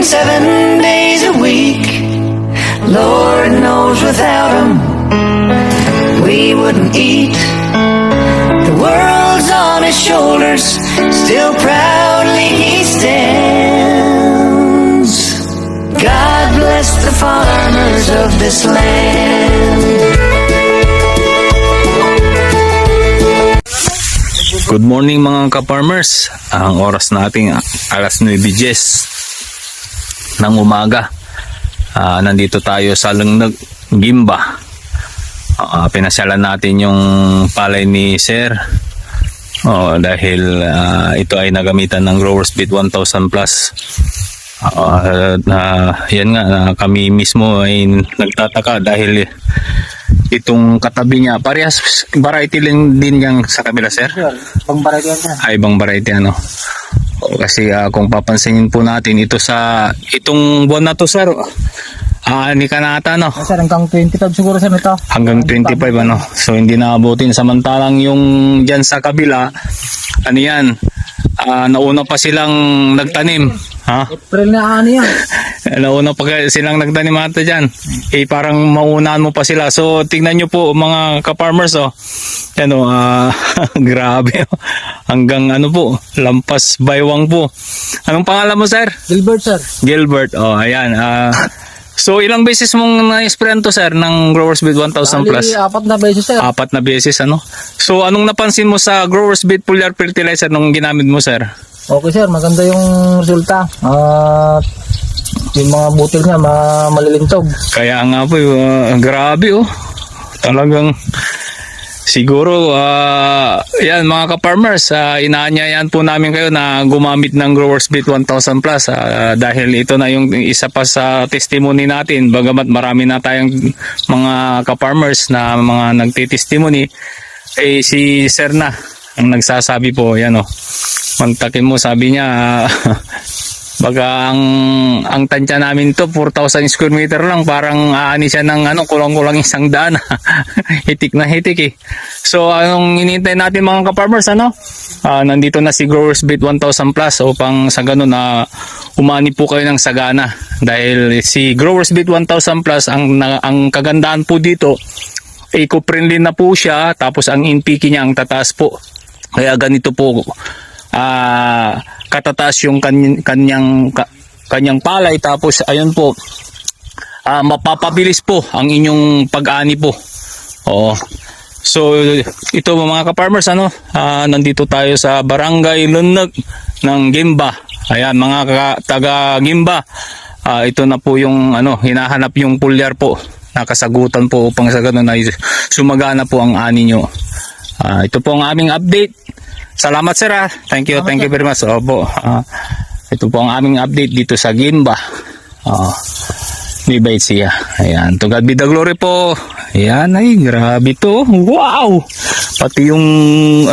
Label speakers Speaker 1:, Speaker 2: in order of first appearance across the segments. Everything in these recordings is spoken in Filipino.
Speaker 1: working 7 days a week. Lord knows without 'em we wouldn't eat. The world's on his shoulders, still proudly he stands. God bless the farmers of this land.
Speaker 2: Good morning mga ka-farmers. Ang oras natin alas 9:10 ng umaga. Nandito tayo sa Lungnag, Gimba. Pinasyalan natin yung palay ni Sir. Dahil ito ay nagamitan ng Growers Beat 1000 plus. Yan nga, kami mismo ay nagtataka dahil itong katabi niya, parehas variety din yang sa kabila, Sir?
Speaker 3: Ibang variety yan.
Speaker 2: Ibang variety ano. Kasi kung papansinin po natin ito sa itong buwan na to, Sir, ni kanata no.
Speaker 3: Sir, hanggang 25 siguro sir ito.
Speaker 2: Hanggang 25 ano. So hindi naabutin, samantalang yung diyan sa kabila ano yan, nauna pa silang nagtanim.
Speaker 3: April na yan.
Speaker 2: Nauna pa silang nagtanim ata dyan. Parang maunahan mo pa sila. So tingnan nyo po mga ka-farmers yan grabe hanggang ano po, lampas baywang po. Anong pangalan mo, Sir?
Speaker 3: Gilbert, sir.
Speaker 2: Gilbert. Ayan. So ilang beses mong na-sprayan to, Sir, ng Growers Beat 1000 plus?
Speaker 3: 4 na beses, sir.
Speaker 2: 4 na beses ano. So anong napansin mo sa Growers Beat foliar fertilizer nung ginamit mo, Sir?
Speaker 3: Okay, sir, maganda yung resulta. Yung mga butil niya malilintog.
Speaker 2: Kaya nga po, grabe talagang siguro yan mga ka-farmers, inaanyayan po namin kayo na gumamit ng Growers Beat 1000 plus dahil ito na yung isa pa sa testimony natin. Bagamat marami na tayong mga ka-farmers na mga nagtitestimony, si Sir na ang nagsasabi po, yan kontakin mo, sabi niya baga ang tansya namin to 4,000 square meter lang, parang aani siya ng kulang-kulang 100. Hitik na hitik So anong hinihintay natin mga ka-farmers nandito na si Growers Beat 1000 plus upang sa ganun na umani po kayo ng sagana, dahil si Growers Beat 1000 plus ang kagandahan po dito, eco-friendly na po siya, tapos ang NPK niya ang tataas po, kaya ganito po katataas yung kanyang palay, tapos ayun po, mapapabilis po ang inyong pag-ani po. So ito mga ka-farmers nandito tayo sa Barangay Lungnag ng Gimba. Ayan mga taga Gimba, ito na po yung hinahanap yung foliar po, nakasagutan po upang sa ganun ay sumagana po ang ani nyo. Ito po ang aming update. Salamat, Sir. Thank you very much. Opo. Ito po ang aming update dito sa Gimba. Bibait siya. Ayan. To God be the glory po. Ayan, ay grabe to. Wow! Pati yung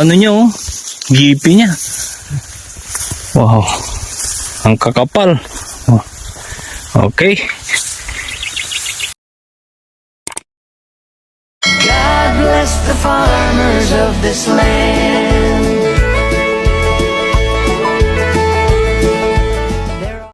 Speaker 2: nyo, GP niya. Wow. Ang kakapal. Okay.
Speaker 1: God bless the farmers of this land.